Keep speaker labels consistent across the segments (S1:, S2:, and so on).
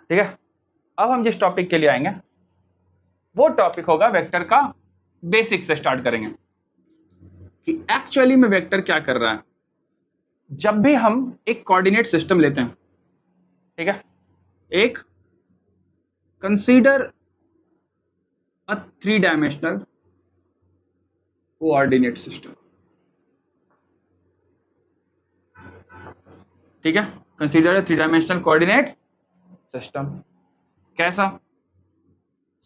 S1: ठीक है, अब हम जिस टॉपिक के लिए आएंगे वो टॉपिक होगा वेक्टर का बेसिक से स्टार्ट करेंगे कि एक्चुअली में वेक्टर क्या कर रहा है। जब भी हम एक कोऑर्डिनेट सिस्टम लेते हैं, ठीक है, एक consider a 3 dimensional coordinate system, ठीक है, consider a 3 dimensional coordinate system. कैसा?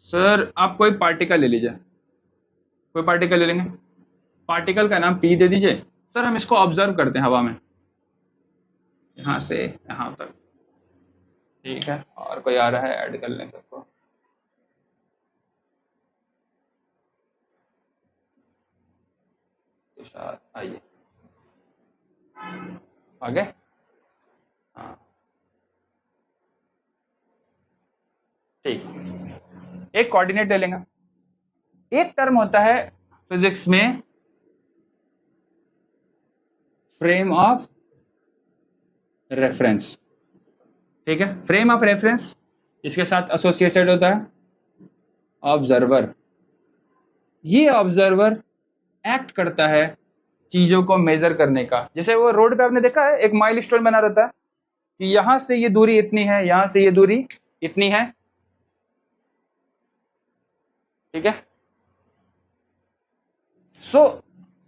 S1: सर आप कोई पार्टिकल ले लीजिए, कोई पार्टिकल ले लेंगे, पार्टिकल का नाम पी दे दीजिए। सर हम इसको ऑब्जर्व करते हैं हवा में, यहां से यहां तक, ठीक है, और कोई आ रहा है ऐड कर लें सबको। आइए आगे, हाँ ठीक, एक कोऑर्डिनेट ले लेंगे। एक टर्म होता है फिजिक्स में फ्रेम ऑफ रेफरेंस, ठीक है, फ्रेम ऑफ रेफरेंस, इसके साथ एसोसिएटेड होता है ऑब्जर्वर। ये ऑब्जर्वर एक्ट करता है चीजों को मेजर करने का। जैसे वो रोड पे आपने देखा है एक माइलस्टोन बना रहता है कि यहां से ये दूरी इतनी है, यहां से ये दूरी इतनी है, ठीक है। So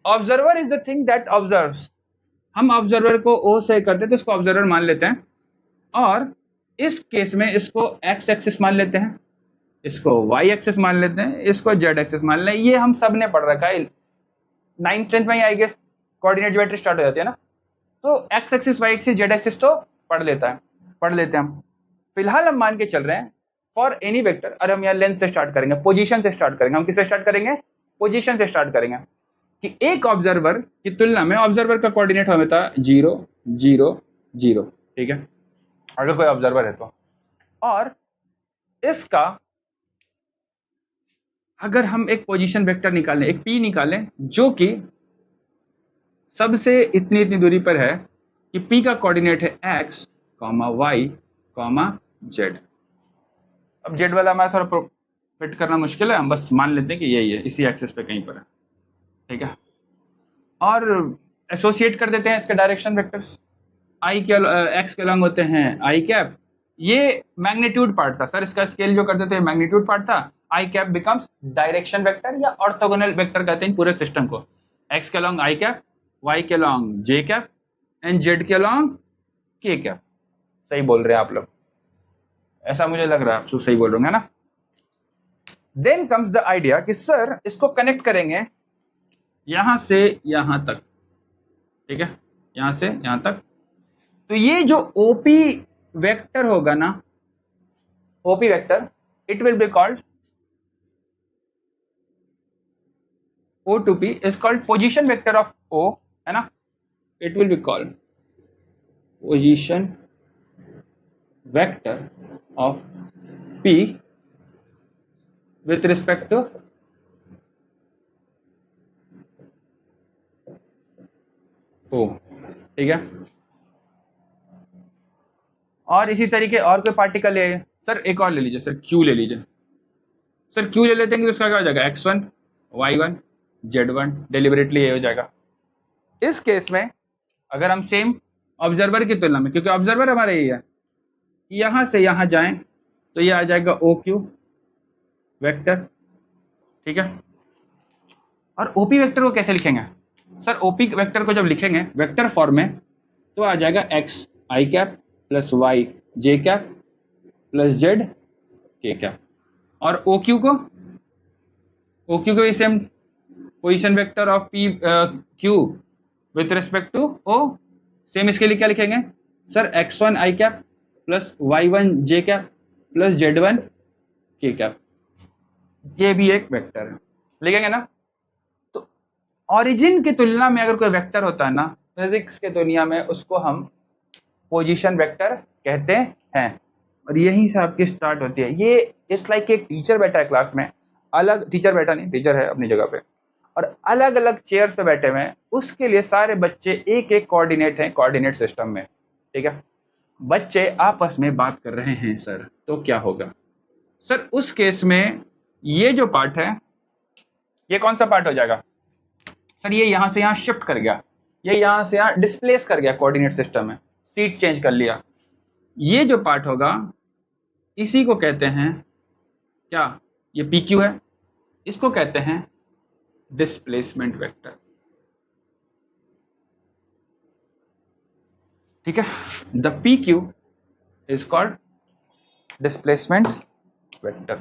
S1: observer is the thing that observes. हम ऑब्जर्वर को ओ से करते हैं तो इसको ऑब्जर्वर मान लेते हैं, और इस केस में इसको एक्स एक्सिस मान लेते हैं, इसको वाई एक्सिस मान लेते हैं, इसको जेड एक्सिस मान लें। ये हम सब ने पढ़ रखा है, 9th-10th में ही I guess coordinate geometry start हो जाती है ना, तो x axis y axis z axis तो पढ़ लेते हैं हम। फिलहाल हम मान के चल रहे हैं फॉर एनी वेक्टर, और हम यहाँ लेंथ से स्टार्ट करेंगे, पोजीशन से स्टार्ट करेंगे। हम किससे स्टार्ट करेंगे? पोजीशन से स्टार्ट करेंगे कि एक ऑब्जर्वर की तुलना में ऑब्जर्वर का कोऑर्डिनेट हमेशा 0 0 0, ठीक है, अगर कोई ऑब्जर्वर है तो। और इसका अगर हम एक पोजीशन वेक्टर निकालें, एक पी निकालें जो कि सबसे इतनी इतनी दूरी पर है, कि पी का कोऑर्डिनेट है X comma Y comma Z. अब जेड वाला हमारा थोड़ा फिट करना मुश्किल है, हम बस मान लेते हैं कि यही है, इसी एक्सिस पे कहीं पर है, ठीक है। और एसोसिएट कर देते हैं इसके डायरेक्शन वेक्टर्स, आई के एक्स के अलॉन्ग होते हैं आई कैप। ये मैग्नीट्यूड पार्ट था सर, इसका स्केल जो कर देते हैं मैग्नीट्यूड पार्ट था। आई कैप बिकम्स डायरेक्शन वेक्टर या ऑर्थोगोनल वेक्टर कहते हैं पूरे सिस्टम को। एक्स के अलॉन्ग आई कैप, वाई के along J cap, and Z के अलॉन्ग के कैप। सही बोल रहे हैं आप लोग, ऐसा मुझे लग रहा है आप सही बोल रहे हैं ना। देन कम्स द आइडिया कि सर इसको कनेक्ट करेंगे यहां से यहां तक, ठीक है, यहां से यहां तक। तो ये जो ओपी वेक्टर होगा ना, OP vector, it will be called O to P is called position vector of O, है ना, it will be called position vector of P with respect to O, ठीक है। और इसी तरीके और कोई पार्टिकल है सर, एक और ले लीजिए सर, Q ले लीजिए सर, Q ले लेते हैं तो उसका क्या हो जाएगा, x1 y1 z1, डेलिबरेटली ये हो जाएगा। इस केस में अगर हम सेम ऑब्जर्वर की तुलना में, क्योंकि ऑब्जर्वर हमारा यही है, यहां से यहां जाएं तो ये आ जाएगा ओ क्यू वेक्टर, ठीक है। और ओपी वेक्टर को कैसे लिखेंगे सर? ओपी वेक्टर को जब लिखेंगे वेक्टर फॉर्म में तो आ जाएगा X I cap plus Y J cap plus Z K cap. और ओ क्यू को भी same position vector of P Q with respect to O, same इसके लिए क्या लिखेंगे sir? x1 I cap plus y1 J cap plus z1 K cap. ये भी एक वेक्टर है, लिखेंगे ना। तो ओरिजिन की तुलना में अगर कोई वेक्टर होता है ना फिजिक्स के दुनिया में, उसको हम पोजीशन वेक्टर कहते हैं। और यहीं से आपकी स्टार्ट होती है। ये इट्स लाइक एक टीचर बैठा है क्लास में, अलग टीचर बैठा नहीं, टीचर है अपनी जगह पे, और अलग अलग चेयर्स पे बैठे हुए हैं, उसके लिए सारे बच्चे एक एक कोऑर्डिनेट हैं कोऑर्डिनेट सिस्टम में, ठीक है। बच्चे आपस में बात कर रहे हैं सर, तो क्या होगा सर? उस केस में ये जो पार्ट है, ये कौन सा पार्ट हो जाएगा सर? ये यहां से यहां शिफ्ट कर गया, ये यहां से यहां डिस्प्लेस कर गया, कोऑर्डिनेट सिस्टम में सीट चेंज कर लिया। ये जो पार्ट होगा इसी को कहते हैं क्या? ये पी क्यू है, इसको कहते हैं डिस्प्लेसमेंट वेक्टर। ठीक है, the P Q is called displacement vector.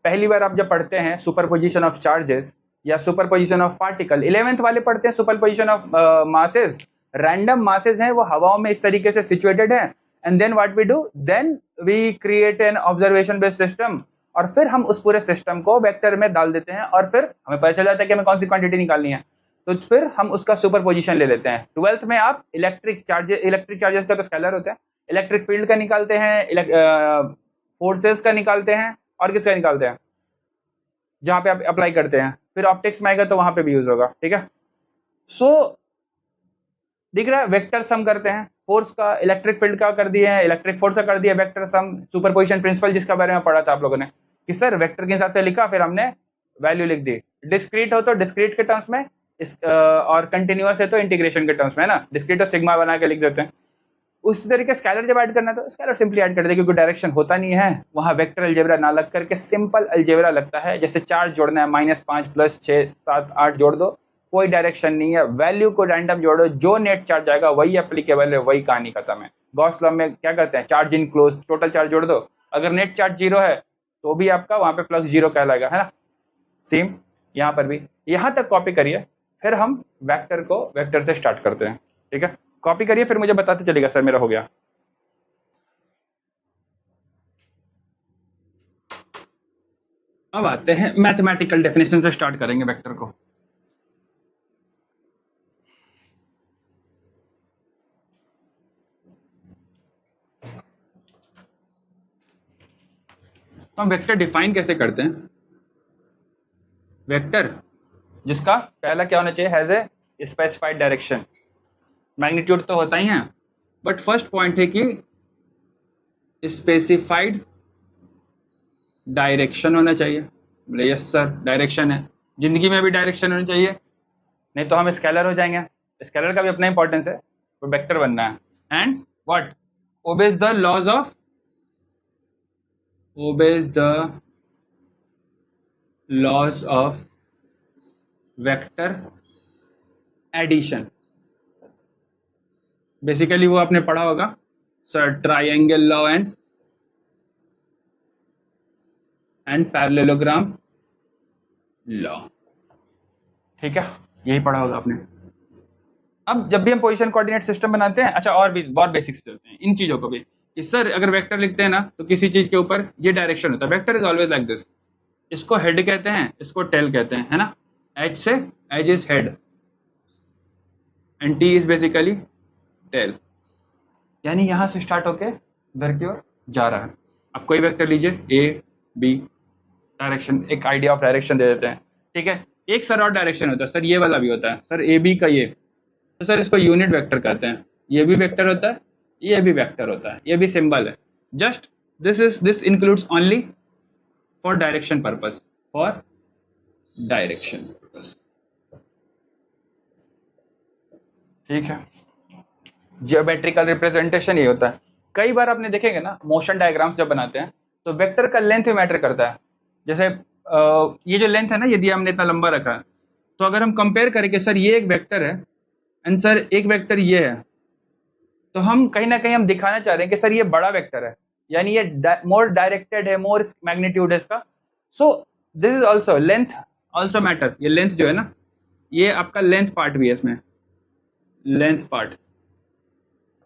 S1: पहली बार आप जब पढ़ते हैं सुपरपोजिशन ऑफ चार्जेस या सुपरपोजिशन ऑफ पार्टिकल, 11th वाले पढ़ते हैं superposition of masses. Random masses हैं, वो हवाओं में इस तरीके से सिचुएटेड हैं, and then what we do, then we create an observation based system, और फिर हम उस पूरे सिस्टम को वेक्टर में डाल देते हैं, और फिर हमें पता चल जाता है कि हमें कौन सी क्वांटिटी निकालनी है, तो फिर हम उसका सुपरपोजिशन ले लेते हैं। 12th में आप इलेक्ट्रिक चार्जेस का तो स्केलर होता है, इलेक्ट्रिक फील्ड का निकालते हैं, फोर्सेस का निकालते हैं, और किसका निकालते हैं जहां पे आप अप्लाई करते हैं, फिर ऑप्टिक्स में आएगा तो वहां पे भी यूज होगा। ठीक है, सो दिख रहा है, वेक्टर सम करते हैं, फोर्स का, इलेक्ट्रिक फील्ड का कर दिए हैं, इलेक्ट्रिक फोर्स का कर दिया वेक्टर सम, सुपरपोजिशन प्रिंसिपल जिसका बारे में पढ़ा था आप लोगों ने कि सर वेक्टर के हिसाब से लिखा, फिर हमने वैल्यू लिख दी। डिस्क्रीट हो तो डिस्क्रीट के टर्म्स में, और कंटिन्यूअस है तो इंटीग्रेशन के टर्म्स में, है ना, डिस्क्रीट तो सिग्मा बना के लिख देते हैं। उसी तरीके स्केलर जब ऐड करना है तो स्केलर सिंपली ऐड कर देते, क्योंकि डायरेक्शन होता नहीं है वहां, वेक्टर अलजेब्रा ना लग करके सिंपल अलजेब्रा लगता है। जैसे चार्ज जोड़ना है, -5 +6 7 8 जोड़ दो, कोई डायरेक्शन नहीं है, वैल्यू को रैंडम जोड़ो, जो नेट चार्ज आएगा वही एप्लीकेबल है, वही कहानी खत्म है। गॉस लॉ में क्या करते हैं, charge in close, total charge जोड़ दो, अगर नेट चार्ज 0 है तो भी आपका वहां पे फ्लक्स 0 कहलाएगा, है ना। सेम यहाँ पर भी, यहाँ तक कॉपी करिए, फिर हम वेक्टर को वेक्टर से स्टार्ट करते हैं। ठीक है, कॉपी करिए, फिर मुझे बताते चलेगा सर मेरा हो गया। अब आते हैं मैथमेटिकल डेफिनेशन से, स्टार्ट करेंगे वेक्टर को। तो हम वेक्टर डिफाइन कैसे करते हैं? वेक्टर जिसका पहला क्या होना चाहिए, has a specified direction, magnitude तो होता ही है, बट फर्स्ट पॉइंट है कि स्पेसिफाइड डायरेक्शन होना चाहिए। बोले यस सर, डायरेक्शन है, जिंदगी में भी डायरेक्शन होनी चाहिए, नहीं तो हम स्केलर हो जाएंगे। स्केलर का भी अपना इंपॉर्टेंस है, तो वेक्टर बनना है। And what, obeys the laws of, obeys the laws of vector addition। Basically वो आपने पढ़ा होगा sir, triangle law and parallelogram law. ठीक है, यही पढ़ा होगा आपने। अब जब भी हम पोजीशन कोऑर्डिनेट सिस्टम बनाते हैं, अच्छा और भी बहुत बेसिक्स चलते हैं इन चीजों को भी, कि सर अगर वेक्टर लिखते हैं ना तो किसी चीज के ऊपर ये डायरेक्शन होता है, vector is always like this, इसको हेड कहते हैं, इसको टेल कहते हैं, है ना। एच से, as is head and T is basically tail, यानी यहां से स्टार्ट होके इधर की ओर जा रहा है। अब कोई वेक्टर लीजिए, ए बी, डायरेक्शन, एक आइडिया ऑफ डायरेक्शन दे देते हैं। ठीक है, एक सर और डायरेक्शन होता है सर, ये वाला भी होता है सर, ए बी का ये, तो सर इसको यूनिट वेक्टर कहते हैं। ये भी वेक्टर होता है, ये भी वेक्टर होता है, ये भी सिंबल है। Just this includes only for direction purpose, for direction purpose. ठीक है, जियोमेट्रिकल रिप्रेजेंटेशन ये होता है। कई बार आपने देखेंगे ना, मोशन डायग्राम्स जब बनाते हैं तो वेक्टर का लेंथ भी मैटर करता है। जैसे ये जो लेंथ है ना, यदि हमने इतना लंबा रखा है, तो अगर हम कंपेयर करें कि सर ये एक वेक्टर है एंड सर एक वेक्टर ये है, तो हम कहीं ना कहीं हम दिखाना चाह रहे हैं कि सर ये बड़ा वेक्टर है, यानी ये मोर डायरेक्टेड है, मोर मैग्नीट्यूड है इसका। सो this is also length also matter. ये लेंथ जो है ना, ये आपका लेंथ पार्ट भी है इसमें, लेंथ पार्ट।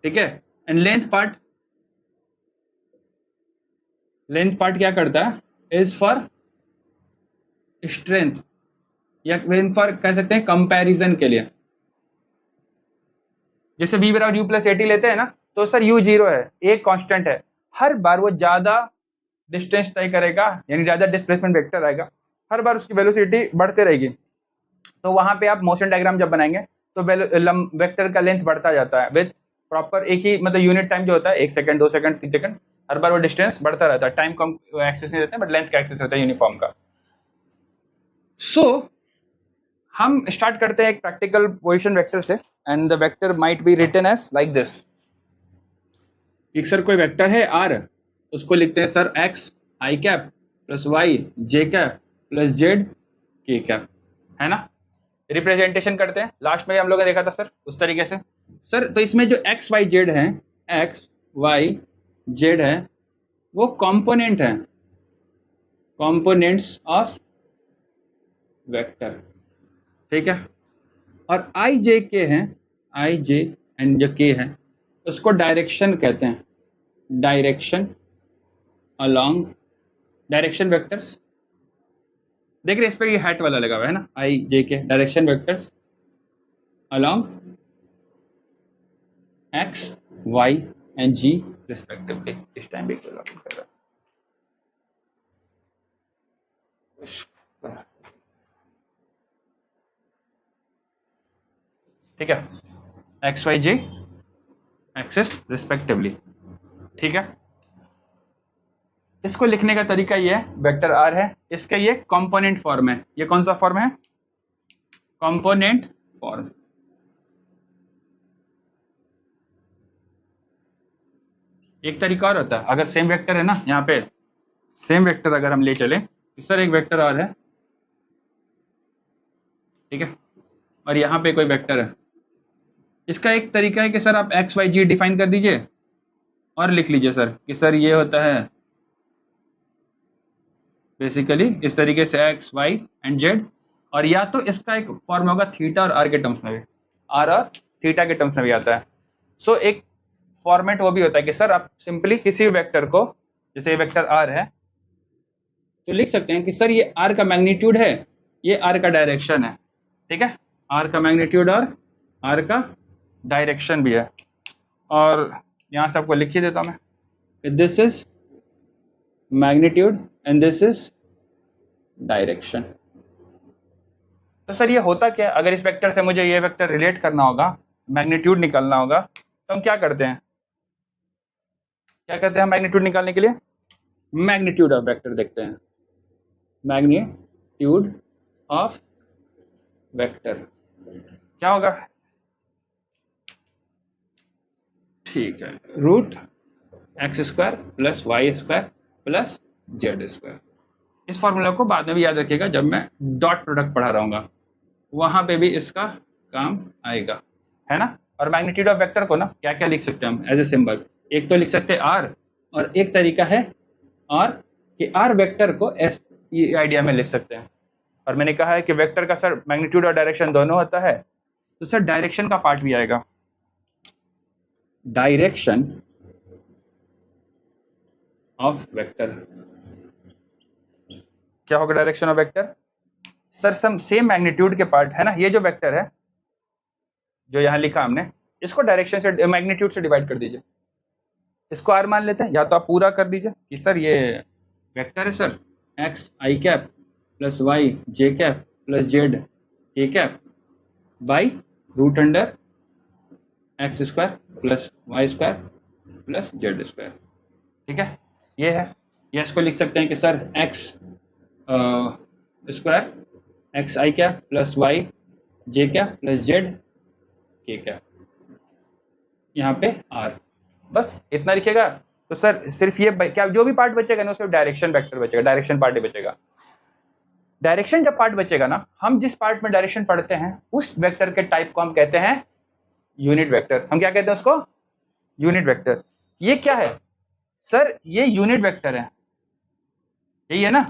S1: ठीक है, एंड लेंथ पार्ट क्या करता है, इज फॉर स्ट्रेंथ, या फॉर कह सकते हैं कंपैरिजन के लिए। जैसे v बराबर u प्लस 80 लेते हैं ना, तो सर u 0 है, एक कांस्टेंट है, हर बार वो ज्यादा डिस्टेंस तय करेगा, यानी ज्यादा डिस्प्लेसमेंट वेक्टर आएगा, हर बार उसकी वेलोसिटी बढ़ते रहेगी। तो वहां पे आप मोशन डायग्राम जब बनाएंगे तो वेक्टर का लेंथ बढ़ता जाता है विद प्रॉपर एक ही मतलब यूनिट टाइम जो होता है 1 सेकंड 2 सेकंड 3 सेकंड, हर बार वो डिस्टेंस बढ़ता रहता है। टाइम कम एक्सेस नहीं रहता है बट लेंथ का एक्सेस रहता है यूनिफॉर्म का। सो हम स्टार्ट करते हैं एक प्रैक्टिकल पोजीशन वेक्टर से and the vector might be written as like this. एक सर कोई वेक्टर है आर, उसको लिखते हैं sir X I cap plus Y J cap plus Z K cap, है ना। रिप्रेजेंटेशन करते हैं, लास्ट में हम लोगों ने देखा था सर उस तरीके से। सर तो इसमें जो एक्स वाई जेड है, एक्स वाई जेड है वो कंपोनेंट है, कंपोनेंट्स ऑफ वेक्टर, ठीक है। और आई जे के हैं, आई जे एंड जो के है उसको डायरेक्शन कहते हैं, डायरेक्शन अलोंग, डायरेक्शन वेक्टर्स। देख रहे इस पर ये हैट वाला लगा हुआ है ना, I J K direction vectors along X Y and Z respectively. इस टाइम भी कर रहा है, ठीक है, X Y Z axes respectively, ठीक है। इसको लिखने का तरीका ये है, वेक्टर आर है, इसका ये कंपोनेंट फॉर्म है। ये कौन सा फॉर्म है? Component form. एक तरीका और होता है, अगर सेम वेक्टर है ना, यहाँ पे सेम वेक्टर अगर हम ले चले, सर एक वेक्टर आर है, ठीक है, और यहाँ पे कोई वेक्टर है, इसका एक तरीका है कि सर आप एक्स वाई जी डिफाइन कर दीजिए और लिख लीजिए सर कि सर ये होता है बेसिकली इस तरीके से एक्स वाई एंड जेड, और या तो इसका एक फॉर्म होगा थीटा और आर के टर्म्स में भी, आर और थीटा के टर्म्स में भी आता है। सो एक फॉर्मेट वो भी होता है कि सर आप सिंपली किसी वेक्टर को, जैसे वेक्टर आर है तो लिख सकते हैं कि सर ये आर का मैग्नीट्यूड है, ये आर का डायरेक्शन है, ठीक है, आर का मैग्नीट्यूड और आर का डायरेक्शन भी है। और यहाँ सबको लिख ही देता हूँ मैं, this is magnitude and this is direction. तो सर ये होता क्या, अगर इस वेक्टर से मुझे ये वेक्टर रिलेट करना होगा, मैग्नीट्यूड निकालना होगा, तो हम क्या करते हैं, क्या करते हैं मैग्नीट्यूड निकालने के लिए? मैग्नीट्यूड ऑफ वेक्टर देखते हैं, मैग्नीट्यूड ऑफ वेक्टर क्या होगा? ठीक है, root X square plus Y square plus Z square. इस फॉर्मूला को बाद में भी याद रखिएगा, जब मैं डॉट प्रोडक्ट पढ़ा रहूंगा वहां पे भी इसका काम आएगा, है ना। और मैग्नीट्यूड ऑफ वेक्टर को ना क्या क्या लिख सकते हैं हम एज ए सिंबल, एक तो लिख सकते हैं आर, और एक तरीका है और कि आर वेक्टर को एस ये आइडिया में लिख सकते हैं। और मैंने कहा है कि वेक्टर का सर मैग्नीट्यूड और डायरेक्शन दोनों होता है, तो सर डायरेक्शन का पार्ट भी आएगा, डायरेक्शन ऑफ वेक्टर क्या होगा? Direction of vector sir some same magnitude के पार्ट है ना, ये जो वेक्टर है जो यहाँ लिखा हमने, इसको डायरेक्शन से मैग्नीट्यूड से डिवाइड कर दीजिए, इसको आर मान लेते हैं, या तो आप पूरा कर दीजिए कि सर ये वेक्टर है sir X I cap plus Y J cap plus Z K cap by root under X square plus Y square plus Z square, ठीक है, ये है। या इसको लिख सकते हैं कि sir x square x I cap plus Y J cap plus Z K cap, यहाँ पे आर, बस इतना लिखेगा। तो सर सिर्फ ये क्या जो भी पार्ट बचेगा ना उसमें डायरेक्शन वेक्टर बचेगा, डायरेक्शन पार्ट ही बचेगा। डायरेक्शन जब पार्ट बचेगा ना, हम जिस पार्ट में डायरेक्शन पढ़ते हैं उस वेक्टर के टाइप को हम कहते हैं यूनिट वेक्टर। हम क्या कहते हैं उसको? Unit vector. ये क्या है सर? ये यूनिट वेक्टर है, यही है ना।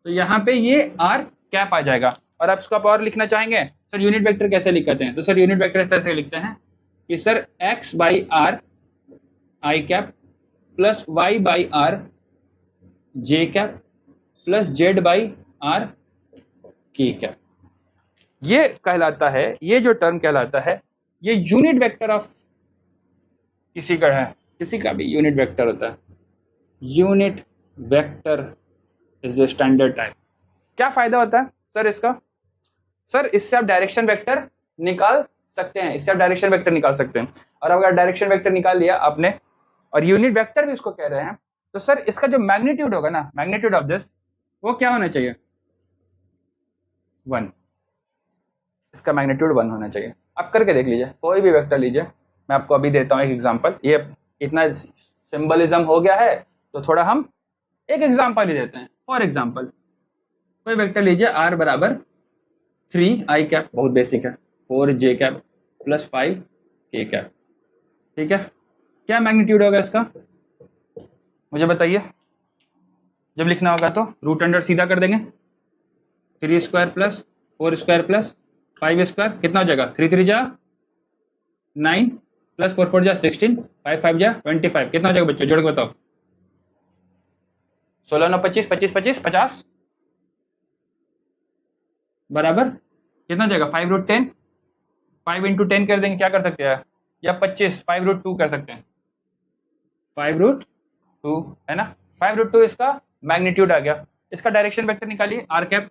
S1: तो यहाँ पे ये आर कैप आ जाएगा। और आप इसको आप और लिखना चाहेंगे सर यूनिट वेक्टर कैसे लिखते हैं, तो सर यूनिट वेक्टर इस तरह से लिखते हैं कि sir X by R I cap plus Y by R J cap plus Z by R K cap. ये कहलाता है, ये जो टर्म कहलाता है ये यूनिट वेक्टर ऑफ किसी का है, किसी का भी यूनिट वेक्टर होता है। Unit vector is the standard type, क्या फायदा होता है सर इसका? सर इससे आप डायरेक्शन वेक्टर निकाल सकते हैं, इससे आप डायरेक्शन वेक्टर निकाल सकते हैं। और अगर डायरेक्शन वेक्टर निकाल लिया आपने और यूनिट वेक्टर भी इसको कह रहे हैं, तो सर इसका जो मैग्नीट्यूड होगा ना, मैग्नीट्यूड ऑफ दिस, वो क्या होना चाहिए? 1। इसका मैग्नीट्यूड 1 होना चाहिए। आप करके देख लीजिए, कोई भी वेक्टर लीजिए, मैं आपको अभी देता हूँ एक एग्जांपल। ये इतना सिंबलिज्म हो गया है तो थोड़ा हम एक एग्जांपल ही देते हैं। फॉर एग्जांपल कोई वेक्टर लीजिए r बराबर 3i कैप, बहुत बेसिक है, 4j cap plus 5k cap, ठीक है। क्या मैग्नीट्यूड होगा इसका मुझे बताइए। जब लिखना होगा तो रूट अंडर सीधा कर देंगे, 3 square plus 4 square plus 5 square, कितना हो जाएगा? 3 3 जा 9 प्लस 4 4 जा 16, 5 5 जा 25, कितना हो जाएगा बच्चों? जोड़ के बताओ। 16 9 25 25 25 50 बराबर कितना हो जाएगा? 5 रूट 10, 5 इंटू 10 कर देंगे, क्या कर सकते हैं? या 25 5 रूट 2 कर सकते हैं, 5 रूट 2 है ना। 5 रूट 2 इसका मैग्नीट्यूड आ गया। इसका डायरेक्शन वेक्टर निकालिए आर कैप,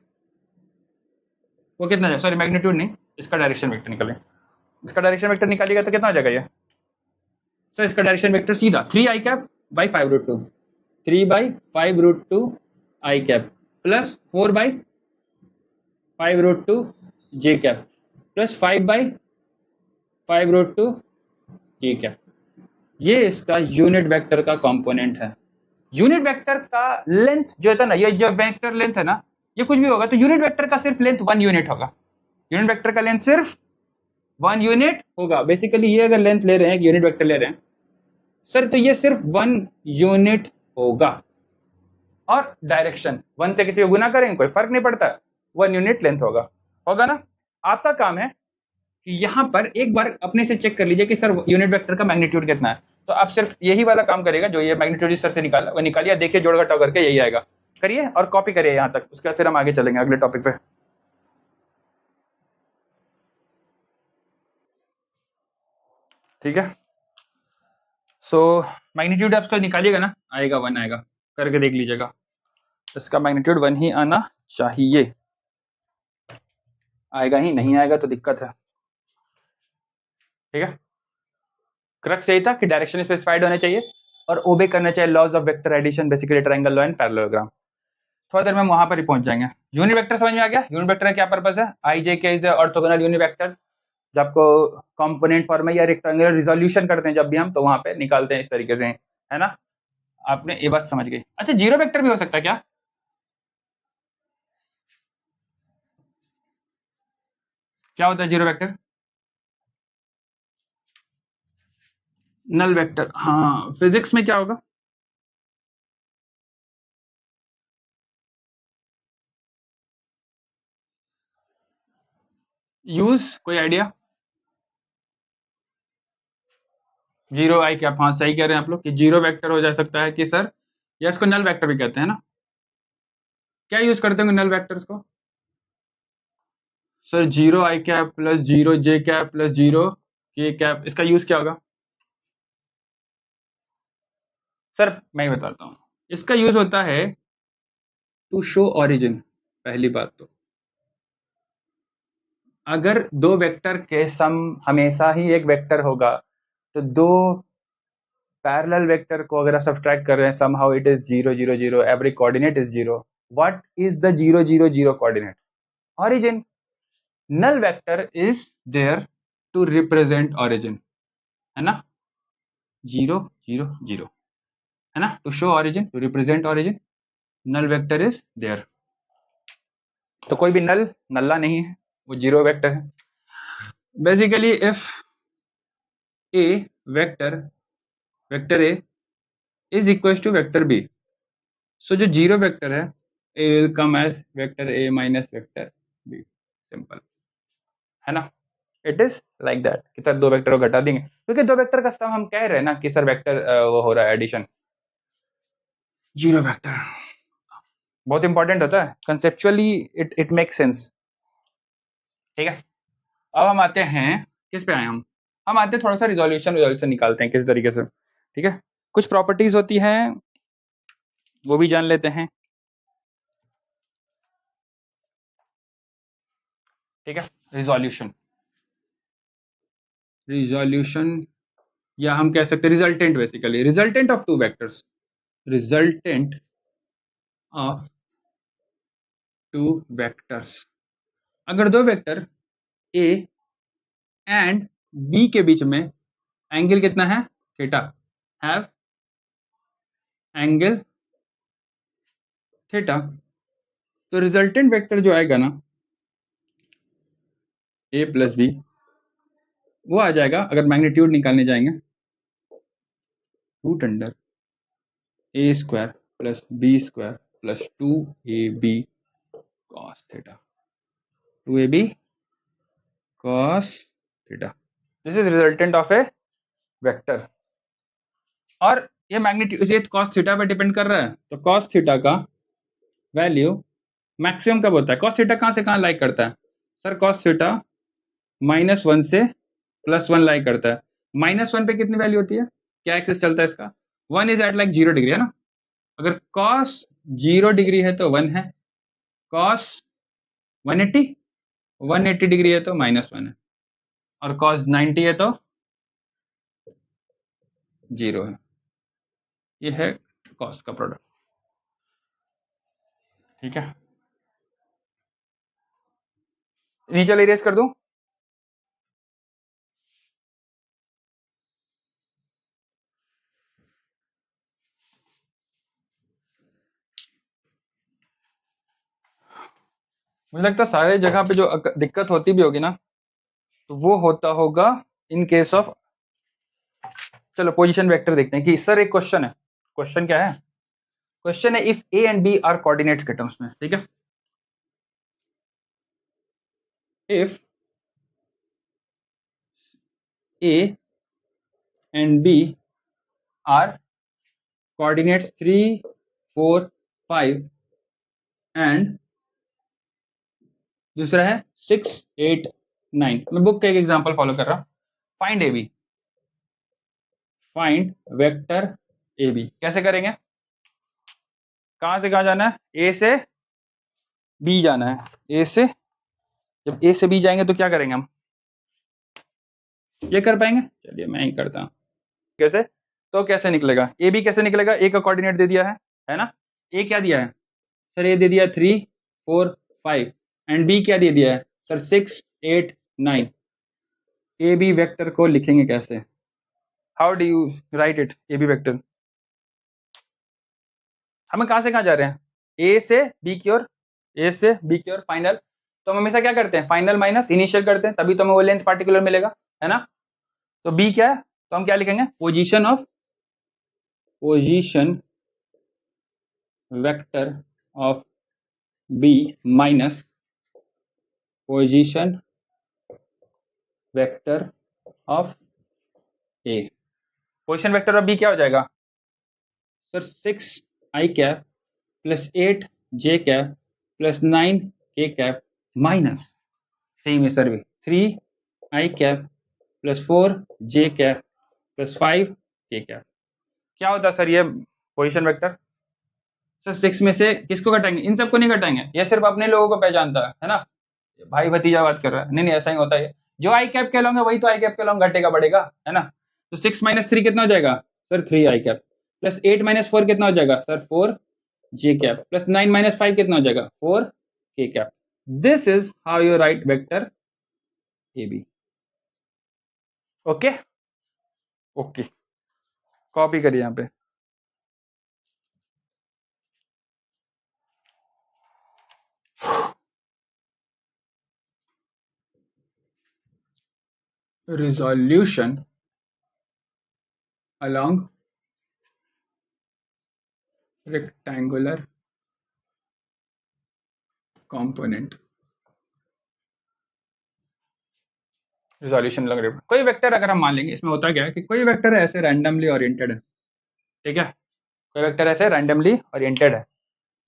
S1: वो कितना है? सॉरी मैग्नीट्यूड नहीं, इसका डायरेक्शन वेक्टर निकालिए। इसका डायरेक्शन वेक्टर निकालिएगा तो कितना आ जाएगा ये? सर इसका डायरेक्शन वेक्टर सीधा 3i कैप बाई 5 रूट 2, 3 बाई 5 root 2 I cap plus 4 by 5 root 2 J cap plus 5 by 5 root 2 J cap. ये इसका यूनिट वेक्टर का कंपोनेंट है। यूनिट वेक्टर का लेंथ जो है ना, ये जो वेक्टर लेंथ है ना, ये कुछ भी होगा तो यूनिट वेक्टर का सिर्फ लेंथ 1 यूनिट होगा। यूनिट वेक्टर का लेंथ सिर्फ 1 यूनिट होगा। बेसिकली ये अगर लेंथ ले रहे हैं, यूनिट वेक्टर ले रहे हैं सर, तो ये सिर्फ 1 यूनिट होगा। और डायरेक्शन 1 से किसी को गुना करेंगे कोई फर्क नहीं पड़ता, 1 यूनिट लेंथ होगा ना। आपका काम है कि यहाँ पर एक बार अपने से चेक कर लीजिए कि सर यूनिट वेक्टर का मैग्नीट्यूड कितना है। तो आप सिर्फ यही वाला काम करिएगा, जो ये मैग्नीट्यूड सर से निकाला वो निकालिए, देखिए जोड़ घटाव करके यही आएगा, करिए और कॉपी करिए यहाँ तक। उसके बाद फिर हम आगे चलेंगे अगले टॉपिक पे। ठीक है, सो मैग्नीट्यूड आपका निकालिएगा ना, आएगा 1 आएगा, करके देख लीजिएगा। इसका मैग्नीट्यूड 1 ही आना चाहिए, आएगा ही, नहीं आएगा तो दिक्कत है। ठीक है, क्रक्स यही था कि डायरेक्शन स्पेसिफाइड होने चाहिए और ओबे करना चाहिए laws of vector addition, basically triangle law and parallelogram. थोड़ा देर में हम वहां पर ही पहुंच जाएंगे। यूनिट वेक्टर समझ में आ गया? यूनिट वेक्टर का क्या पर्पस है? आई जे के इज ऑर्थोगोनल यूनिट वेक्टर। जब आपको कंपोनेंट फॉर्म में या रेक्टेंगुलर रिजोल्यूशन करते हैं जब भी हम, तो वहां पे निकालते हैं इस तरीके से, है ना। आपने ये बात समझ गई। अच्छा, जीरो वेक्टर भी हो सकता है क्या? क्या होता है जीरो वेक्टर? नल वेक्टर, हाँ। फिजिक्स में क्या होगा? यूज, कोई आइडिया? जीरो आई क्या? हाँ सही कह रहे हैं आप लोग कि जीरो वेक्टर हो जा सकता है कि सर, या इसको नल वेक्टर भी कहते हैं ना। क्या यूज करते होंगे नल वेक्टर्स को? सर जीरो आई कैप प्लस जीरो जे कैप प्लस जीरो के कैप, इसका यूज क्या होगा? सर मैं ही बताता हूँ, इसका यूज होता है टू शो ऑरिजिन। पहली बात तो, अगर दो वेक्टर के सम हमेशा ही एक वेक्टर होगा, तो दो पैरेलल वेक्टर को अगर आप सब्सट्रैक्ट कर रहे हैं, somehow it is 0 0 0, every coordinate is 0, what is the 0 0 0 coordinate? Origin. Null vector is there to represent origin, है ना, 0 0 0, है ना, to show origin, to represent origin, null vector is there। तो कोई भी नल्ला नहीं है, वो जीरो वेक्टर है। Basically if a vector a is equal to vector b, so जो जीरो वेक्टर है a will come as vector a minus vector b, simple, है ना। इट इज लाइक दैट कि सर दो वेक्टर को घटा देंगे, क्योंकि दो वेक्टर का सम हम कह रहे हैं ना कि सर वेक्टर वो हो रहा है एडिशन। जीरो वेक्टर बहुत इंपॉर्टेंट होता है कंसेप्चुअली, इट मेक सेंस। ठीक है, अब हम आते हैं किस पे आए हम आते हैं थोड़ा सा रिजोल्यूशन निकालते हैं किस तरीके से। ठीक है, कुछ प्रॉपर्टीज होती हैं वो भी जान लेते हैं। ठीक है, रिजोल्यूशन या हम कह सकते हैं resultant, basically resultant of two vectors, resultant of two vectors. अगर दो वेक्टर ए एंड बी के बीच में एंगल कितना है, थीटा, हैव एंगल थीटा, तो रिजल्टेंट वेक्टर जो आएगा ना ए प्लस बी, वो आ जाएगा, अगर मैग्नीट्यूड निकालने जाएंगे, root under A square plus B square plus 2ab cos theta, 2ab cos theta. This is resultant of a vector. और ये मैग्नीट्यूड ये cos थीटा पे डिपेंड कर रहा है, तो cos थीटा का वैल्यू मैक्सिमम कब होता है, cos थीटा कहाँ से कहाँ लाइक करता है सर, cos थीटा -1 से +1 लाइक करता है। -1 पे कितनी वैल्यू होती है, क्या एक्सिस चलता है इसका, 1 इज एट लाइक 0 डिग्री है ना, अगर cos 0 डिग्री है तो 1 है, cos 180 डिग्री है तो -1 है, और cos 90 है तो 0 है। ये है cos का प्रोडक्ट, ठीक है। नीचे इरेज कर दूं, मुझे लगता है सारे जगह पे जो दिक्कत होती भी होगी ना, तो वो होता होगा इन केस ऑफ, चलो पोजीशन वेक्टर देखते हैं कि सर एक क्वेश्चन है, क्वेश्चन क्या है, क्वेश्चन है if A and B are coordinates के टर्म्स में, ठीक है, if A and B are coordinates 3, 4, 5 and दूसरा है 6, 8, 9। मैं बुक का एक एग्जांपल फॉलो कर रहा हूं, find A B, find vector A B, कैसे करेंगे, कहां से कहां जाना है, ए से बी जाना है, ए से, जब ए से बी जाएंगे तो क्या करेंगे हम, ये कर पाएंगे, चलिए मैं ही करता हूं, कैसे, तो कैसे निकलेगा, ए बी कैसे निकलेगा, ए का कोऑर्डिनेट दे दिया है ना, ए क्या दिया है सर, ए दे दिया 3, 4, 5 एंड बी क्या दे दिया है सर 6, 8, 9। ए बी वेक्टर को लिखेंगे कैसे, how do you write it, A B vector, हमें कहां से कहां जा रहे हैं, ए से बी की ओर, ए से बी की ओर फाइनल, तो हम हमेशा क्या करते हैं, फाइनल माइनस इनिशियल करते हैं, तभी तो हमें वो लेंथ पार्टिकुलर मिलेगा, है ना, तो बी क्या है, तो हम क्या लिखेंगे, position vector of B minus position vector of A, position vector of B क्या हो जाएगा sir 6 I cap plus 8 J cap plus 9 K cap minus, same है सर भी 3 I cap plus 4 J cap plus 5 K cap, क्या होता है sir ये position vector, sir 6 में से किसको घटाएंगे, इन सबको नहीं घटाएंगे, ये सिर्फ अपने लोगों को पहचानता है ना, भाई भतीजा बात कर रहा है, नहीं नहीं ऐसा ही होता है, जो आई कैप कहलाऊंगा वही तो आई कैप कहलाऊंगा, घटेगा बढ़ेगा, है ना, तो 6 - 3 कितना हो जाएगा सर 3 आई कैप, प्लस 8 - 4 कितना हो जाएगा सर 4 जे कैप, प्लस 9 - 5 कितना हो जाएगा 4 K cap. This is how you write vector A B, okay okay, copy करिए यहाँ पे, resolution along rectangular component, resolution लग रही है, कोई वेक्टर अगर हम मान लेंगे, इसमें होता क्या है कि कोई वेक्टर ऐसे रैंडमली ओरिएंटेड है, ठीक है, कोई वेक्टर ऐसे रैंडमली ओरिएंटेड है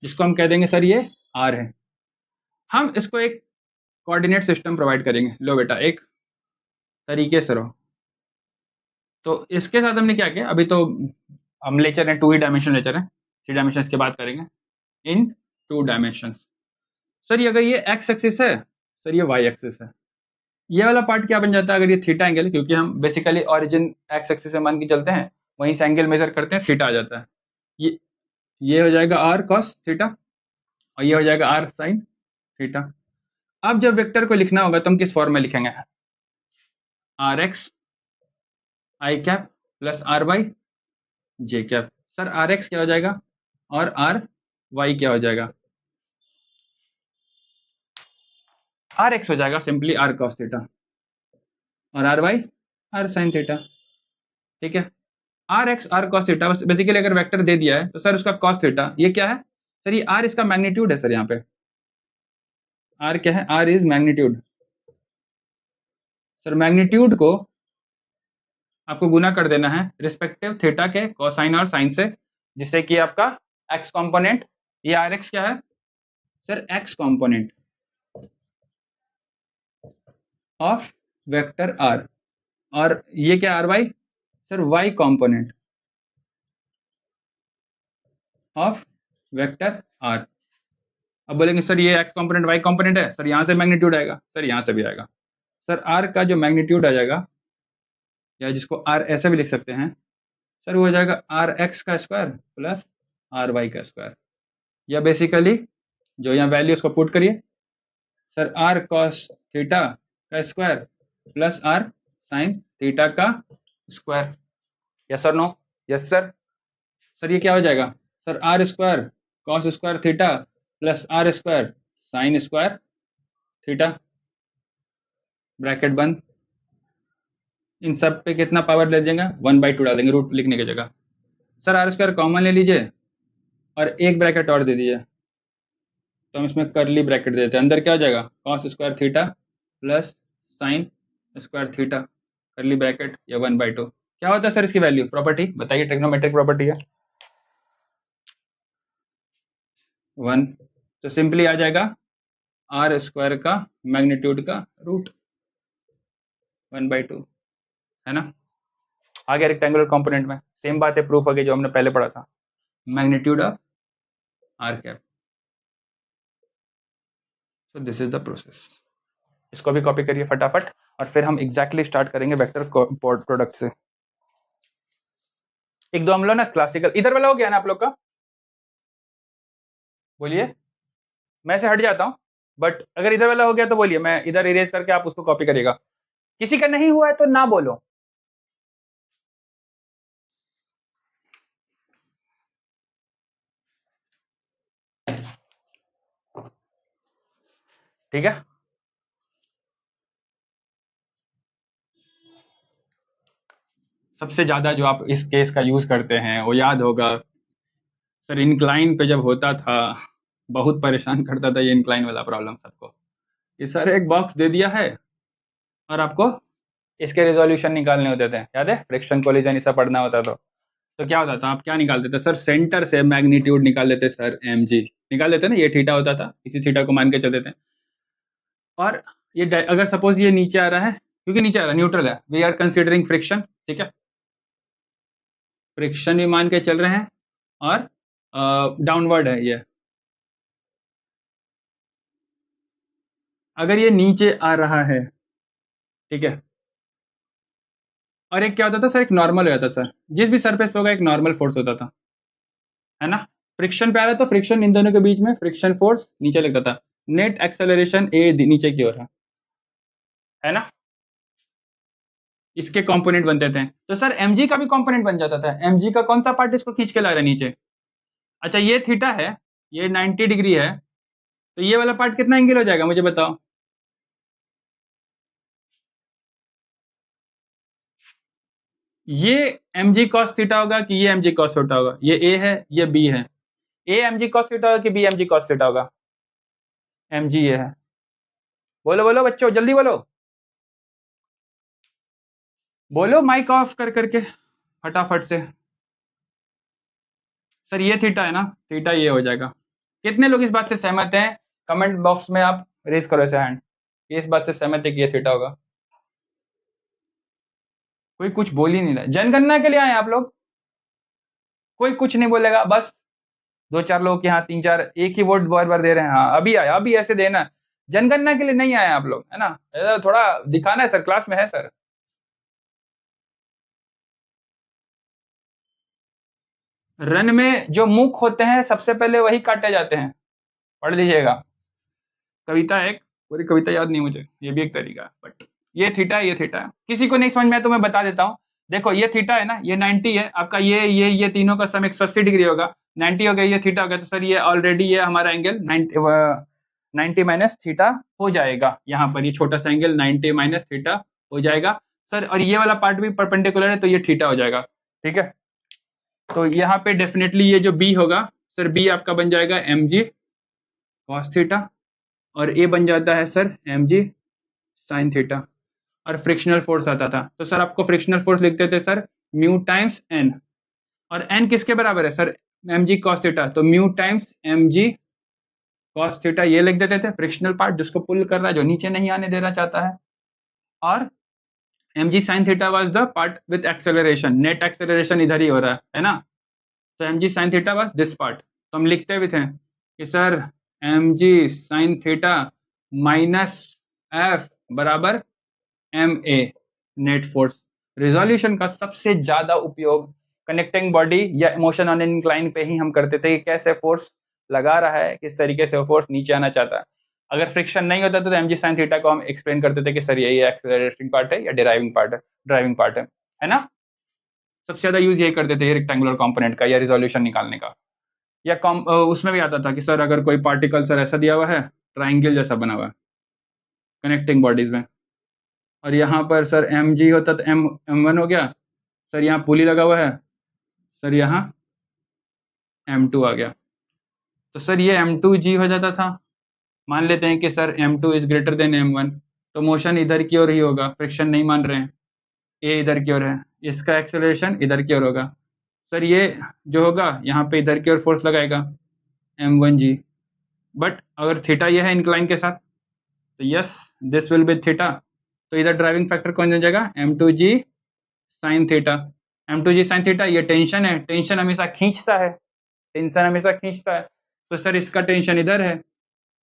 S1: जिसको हम कह देंगे सर ये आर है, हम इसको एक कोऑर्डिनेट सिस्टम प्रोवाइड करेंगे, लो बेटा एक तरीके से रहो, तो इसके साथ हमने क्या किया, अभी तो हम लेक्चर है 2 ही डायमेंशन लेक्चर है, 3 डायमेंशन के बाद करेंगे इन 2 डायमेंशन, सर ये अगर ये एक्स एक्सिस है, सर ये वाई एक्सिस है। ये वाला पार्ट क्या बन जाता है अगर ये थीटा एंगल है, क्योंकि हम बेसिकली ओरिजिन एक्स एक्सिस से मान के चलते हैं, वहीं से एंगल मेजर करते हैं, थीटा आ जाता है। ये ये हो जाएगा आर कॉस थीटा और ये हो जाएगा आर साइन थीटा। अब जब वेक्टर को लिखना होगा तो हम किस फॉर्म में लिखेंगे? R X I cap plus are Y J cap. Sir R x क्या हो जाएगा और आर वाई क्या हो जाएगा? आर एक्स हो जाएगा सिंपली आर कॉस थीटा और R Y R sine theta. ठीक है, R X R cos theta basically अगर वेक्टर दे दिया है तो सर उसका कॉस थीटा ये क्या है? सर ये आर इसका मैग्नीट्यूड है। सर यहाँ पे आर क्या है? R is magnitude. Sir magnitude को आपको गुना कर देना है रिस्पेक्टिव थीटा के कोसाइन और साइन से, जिससे कि आपका एक्स कंपोनेंट, ये आर एक्स क्या है sir? X component of vector R, और ये क्या R y? Sir y component of vector R. अब बोलेंगे सर ये एक्स कंपोनेंट वाई कंपोनेंट है, सर यहाँ से मैग्नीट्यूड आएगा, सर यहाँ से भी आएगा। सर आर का जो मैग्नीट्यूड आ जाएगा, या जिसको आर ऐसे भी लिख सकते हैं सर, वो हो जाएगा आर एक्स का स्क्वायर प्लस आर वाई का स्क्वायर, या बेसिकली जो यहाँ वैल्यू उसको पुट करिए, सर आर कॉस थीटा का square plus r sine theta का square. Yes sir? No? Yes sir. Sir ये क्या हो जाएगा? Sir r square cos square theta plus r square sine square theta, bracket बंद। इन सब पे कितना पावर ले जाएंगे? 1/2 डाल देंगे रूट लिखने की जगह। सर आर स्क्वायर कॉमन ले लीजिए और एक ब्रैकेट और दे दीजिए, तो हम इसमें करली ब्रैकेट देते हैं, अंदर क्या हो जाएगा? Cos square theta plus sign square theta करली ब्रैकेट या 1/2। क्या होता है सर इसकी वैल्यू? प्रॉपर्टी बताइए, ट्रिग्नोमेट्रिक प्रॉपर्टी है 1, तो सिंपली आ जाएगा आर स्क्वायर का मैग्नीट्यूड का रूट 1/2, है ना? आ गया रेक्टेंगुलर कंपोनेंट में। सेम बात है, प्रूफ हो गया जो हमने पहले पढ़ा था, magnitude of R cap. So this is the process. इसको भी कॉपी करिए फटाफट और फिर हम एग्जैक्टली स्टार्ट करेंगे वेक्टर प्रोडक्ट से। एक दो हम लोग ना क्लासिकल, इधर वाला हो गया ना आप लोग का? बोलिए, मैं से हट जाता हूँ, बट अगर इधर वाला हो गया तो बोलिए, मैं इधर इरेज करके आप उसको कॉपी करिएगा। किसी का नहीं हुआ है तो ना बोलो। ठीक है, सबसे ज्यादा जो आप इस केस का यूज करते हैं वो याद होगा सर, इंक्लाइन पे जब होता था बहुत परेशान करता था ये इंक्लाइन वाला प्रॉब्लम सबको। ये सर एक बॉक्स दे दिया है और आपको इसके रिजोल्यूशन निकालने होते थे, याद है? फ्रिक्शन कोलिजन ये सब पढ़ना होता तो क्या होता था? आप क्या निकाल देते सर? सेंटर से मैग्नीट्यूड निकाल लेते सर, एम जी निकाल लेते ना, ये थीटा होता था, इसी थीटा को मान के चलते थे। और ये अगर सपोज ये नीचे आ रहा है, क्योंकि नीचे आ रहा है न्यूट्रल है, वी आर कंसिडरिंग फ्रिक्शन, ठीक है, फ्रिक्शन भी मान के चल रहे हैं और डाउनवर्ड है ये। अगर ये नीचे आ रहा है, ठीक है, और एक क्या होता था सर? एक नॉर्मल हो जाता सर, जिस भी सरफेस पे होगा एक नॉर्मल फोर्स होता था, है ना? फ्रिक्शन पे आ रहा है तो फ्रिक्शन इन दोनों के बीच में फ्रिक्शन फोर्स नीचे लगता था, नेट एक्सेलरेशन ए नीचे की ओर है ना? इसके कंपोनेंट बनते थे, तो सर mg का भी कंपोनेंट बन जाता था। mg का कौन सा पार्ट इसको खींच के ला रहा है नीचे? अच्छा ये थीटा है, ये 90 डिग्री है, तो ये वाला पार्ट कितना एंगल हो जाएगा मुझे बताओ? ये mg cos थीटा होगा कि ये mg cos थीटा होगा? ये a है, ये b है, a mg cos थीटा होगा कि b mg cos थीटा होगा? mg ये है। बोलो बोलो बच्चों, जल्दी बोलो, बोलो माइक ऑफ कर करके फटाफट से। सर ये थीटा है ना, थीटा ये हो जाएगा। कितने लोग इस बात से सहमत हैं? कमेंट बॉक्स में आप रेज करो ऐसे हैंड, ये इस बात से सहमत है कि ये थीटा होगा? कोई कुछ बोल ही नहीं रहा। जनगणना के लिए आए आप लोग? कोई कुछ नहीं बोलेगा, बस दो चार लोग के, हाँ तीन चार एक ही वोट बार बार दे रहे हैं। हाँ अभी आया, अभी ऐसे देना, जनगणना के लिए नहीं आए आप लोग, है ना, थोड़ा दिखाना है सर, क्लास में है सर। रन में जो मुख होते हैं सबसे पहले वही काटे जाते हैं, पढ़ लीजिएगा। कविता है एक, पूरी कविता याद नहीं मुझे, ये भी एक तरीका है, बट ये थीटा है, ये थीटा है। किसी को नहीं समझ में आया तो मैं बता देता हूँ। देखो ये थीटा है ना, ये 90 है आपका, ये तीनों का सम 180 डिग्री होगा, 90 हो गया, ये थीटा हो गया, तो सर ये ऑलरेडी ये हमारा एंगल 90 माइनस थीटा हो जाएगा। यहाँ पर ये छोटा सा एंगल 90 माइनस थीटा हो जाएगा सर, और ये वाला पार्ट भी परपेंडिकुलर है तो ये थीटा हो जाएगा, ठीक है। तो यहाँ पे डेफिनेटली ये जो बी होगा सर, बी आपका बन जाएगा एम जी कॉस थीटा, और ए बन जाता है sir m g sine theta, और फ्रिक्शनल फोर्स आता था तो सर आपको फ्रिक्शनल फोर्स लिखते थे सर म्यू टाइम्स एन, और एन किसके बराबर है sir, m g cos theta, तो mu times m g cos theta ये लिख देते थे, फ्रिक्शनल पार्ट जिसको पुल कर रहा है, जो नीचे नहीं आने देना चाहता है, और m g sine theta was the part with acceleration, net acceleration इधर ही हो रहा है ना, तो m g sine theta was this part. तो हम लिखते भी थे कि sir m g sine theta minus f बराबर m a net force. Resolution का सबसे ज्यादा उपयोग कनेक्टिंग बॉडी या मोशन ऑन इंक्लाइन पे ही हम करते थे कि कैसे फोर्स लगा रहा है, किस तरीके से वो फोर्स नीचे आना चाहता है। अगर फ्रिक्शन नहीं होता तो एम जी साइन थीटा को हम एक्सप्लेन करते थे कि सर ये एक्सेलरेटिंग पार्ट है या डिराइविंग पार्ट है, ड्राइविंग पार्ट है ना। सबसे ज्यादा यूज ये करते थे रेक्टेंगुलर कंपोनेंट का या रिजोल्यूशन निकालने का, या उसमें भी आता था कि सर अगर कोई पार्टिकल सर ऐसा दिया हुआ है, ट्राइंगल जैसा बना हुआ है कनेक्टिंग बॉडीज में, और यहाँ पर सर एम जी होता तो एम वन हो गया, सर यहाँ पुली लगा हुआ है, सर यहाँ एम टू आ गया, तो सर ये एम टू जी हो जाता था। मान लेते हैं कि sir M two is greater than M one, तो मोशन इधर की ओर ही होगा, फ्रिक्शन नहीं मान रहे हैं, ए इधर की ओर है, इसका एक्सेलरेशन इधर की ओर होगा, सर ये जो होगा यहाँ पे इधर की ओर फोर्स लगाएगा एम वन जी, बट अगर थीटा ये है इंक्लाइन के साथ, तो yes this will be theta, तो इधर ड्राइविंग फैक्टर कौन हो जाएगा, M two g sine theta. M two g sine theta ये टेंशन है, टेंशन हमेशा खींचता है, टेंशन हमेशा खींचता है, तो सर इसका टेंशन इधर है,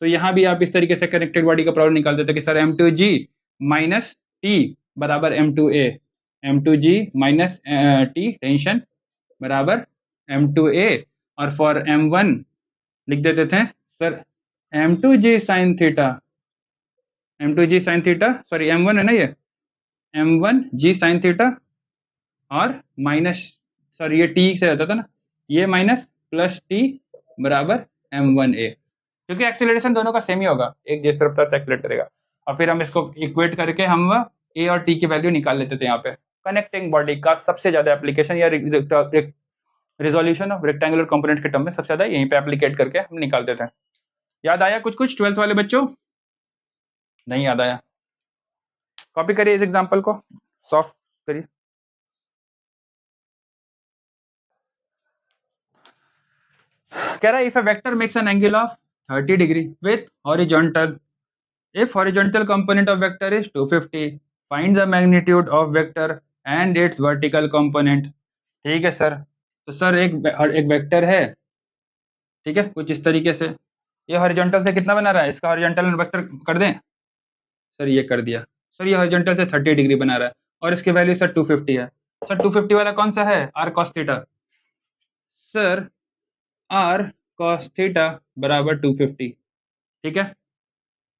S1: तो यहाँ भी आप इस तरीके से कनेक्टेड बॉडी का प्रॉब्लम निकाल देते कि sir M two g minus t बराबर m two a, m two g minus t tension बराबर एम टू ए, और फॉर एम वन लिख देते थे sir M two g sine theta, M two g sine theta, sorry m one है ना ये, m one g sine theta, और minus, sorry ये टी से आता था ना, ये माइनस प्लस टी बराबर एम वन ए, क्योंकि एक्सीलरेशन दोनों का सेम ही होगा, एक जिस रफ्तार से एक्सीलरेट करेगा, और फिर हम इसको इक्वेट करके हम ए और टी की वैल्यू निकाल लेते थे। यहाँ पे कनेक्टिंग बॉडी का सबसे ज्यादा एप्लीकेशन या रिजोल्यूशन ऑफ रेक्टेंगुलर कंपोनेंट के टर्म में सबसे ज्यादा यहीं पे एप्लीकेट करके हम निकालते थे। याद आया कुछ कुछ 12th वाले बच्चों, नहीं याद आया, कॉपी करिए इस एग्जाम्पल को, सॉल्व करिए। कह रहा है if a vector makes an angle of 30 degree with horizontal, if horizontal component of vector is 250, find the magnitude of vector and its vertical component। ठीक है सर, तो सर एक वेक्टर है, ठीक है, कुछ इस तरीके से, ये हॉरिजॉन्टल से कितना बना रहा है, इसका हॉरिजॉन्टल वेक्टर कर दें, सर ये कर दिया, सर ये हॉरिजॉन्टल से 30 डिग्री बना रहा है, और इसकी वैल्यू सर 250 है, सर 250 वाला कौन सा है, R cos theta, sir are cos theta बराबर 250, ठीक है,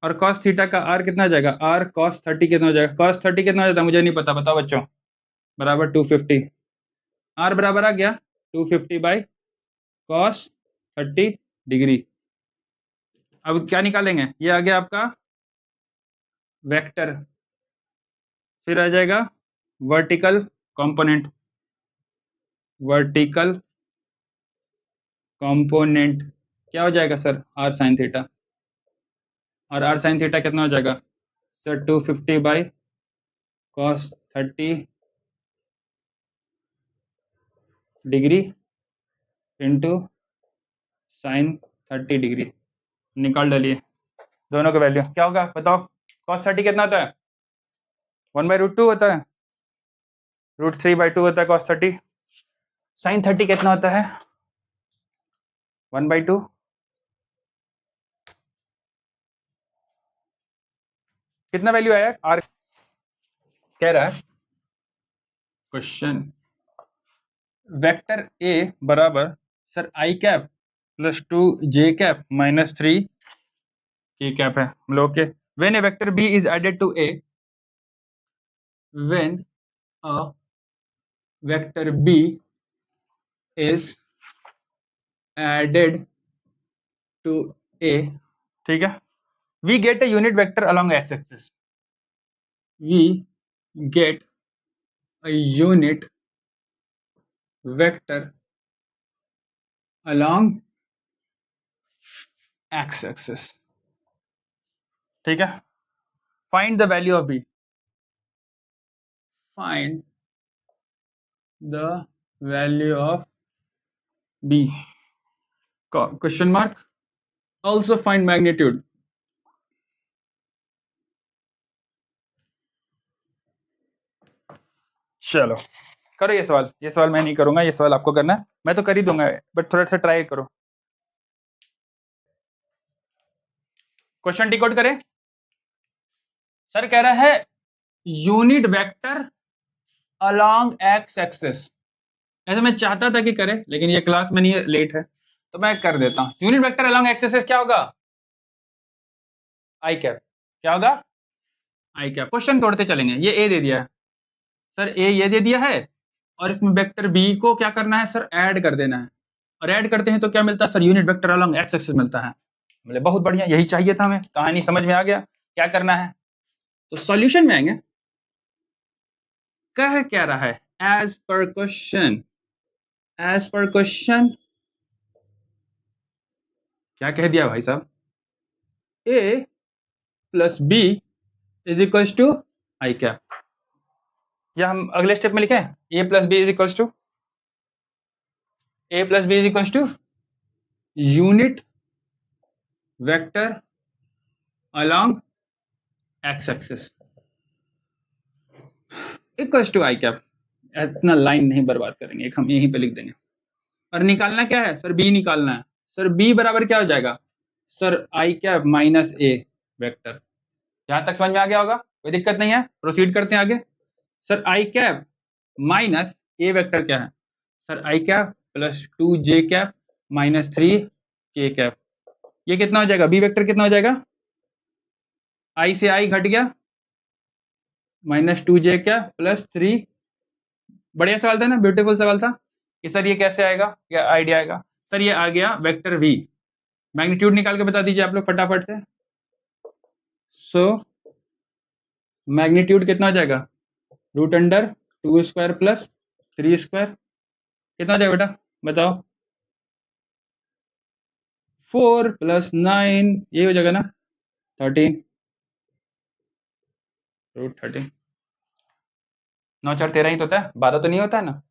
S1: और cos थीटा का r कितना हो जाएगा, r cos 30 कितना हो जाएगा, cos 30 कितना हो जाता है मुझे नहीं पता, बताओ बच्चों, बराबर 250, r बराबर आ गया 250 बाई cos 30 डिग्री। अब क्या निकालेंगे, ये आ गया आपका वेक्टर, फिर आ जाएगा वर्टिकल कंपोनेंट, वर्टिकल कंपोनेंट क्या हो जाएगा सर, r साइन थीटा, और r साइन थीटा कितना हो जाएगा sir 250 by cos 30 degree into sine 30 degree, निकाल डालिए दोनों का वैल्यू क्या होगा बताओ, cos 30 कितना होता है, 1/√2 होता है, √3/2 होता है cos 30, साइन 30 कितना होता है 1/2, कितना वैल्यू आया आर कह रहा है क्वेश्चन वेक्टर ए बराबर sir i cap plus 2 J cap minus 3 k cap है हम लोग के when a vector b is added to a when a vector b is added to a, ठीक है, we get a unit vector along x-axis. We get a unit vector along x-axis. ठीक है, find the value of b. Find the value of b. Question mark. Also find magnitude. चलो करो ये सवाल मैं नहीं करूंगा, ये सवाल आपको करना है, मैं तो कर ही दूंगा बट थोड़ा सा ट्राई करो। क्वेश्चन डिकोड करें। सर कह रहा है unit vector along x axis. ऐसे मैं चाहता था कि करे लेकिन ये क्लास में नहीं है, लेट है तो मैं कर देता हूं। Unit vector along x axis क्या होगा? आई कैप। क्या होगा? आई कैप। क्वेश्चन तोड़ते चलेंगे। ये ए दे दिया है सर, ए ये दे दिया है और इसमें वेक्टर बी को क्या करना है सर? ऐड कर देना है, और ऐड करते हैं तो क्या मिलता है sir? Unit vector along x axis मिलता है। बोले बहुत बढ़िया, यही चाहिए था हमें, कहानी समझ में आ गया क्या करना है। तो सॉल्यूशन में आएंगे। कह क्या रहा है? As per question, as per question क्या कह दिया भाई साहब? A plus b is equals to i cap, या हम अगले स्टेप में लिखें a plus b is equals to unit vector along x axis equals to i cap. इतना लाइन नहीं बर्बाद करेंगे, एक हम यहीं पे लिख देंगे। और निकालना क्या है सर? बी निकालना है सर। बी बराबर क्या हो जाएगा sir? I cap minus A vector. यहां तक समझ में आ गया होगा, कोई दिक्कत नहीं है। प्रोसीड करते हैं आगे। Sir i cap minus A vector क्या है sir? I cap plus 2 J cap minus 3 k cap. ये कितना हो जाएगा? बी वेक्टर कितना हो जाएगा? आई से आई घट गया, माइनस 2 जे कैप प्लस 3। बढ़िया सवाल था ना, ब्यूटीफुल सवाल था कि सर ये कैसे आएगा, क्या आइडिया आएगा? सर ये आ गया वेक्टर वी। मैग्नीट्यूड निकाल के बता दीजिए आप लोग फटाफट से। सो मैग्नीट्यूड कितना हो जाएगा? Root under 2 square plus 3 square. कितना हो जाएगा बेटा बताओ? 4 प्लस 9 ये हो जाएगा ना 13, रूट 13। 9 4 13 ही तो होता है, 12 तो नहीं होता है ना।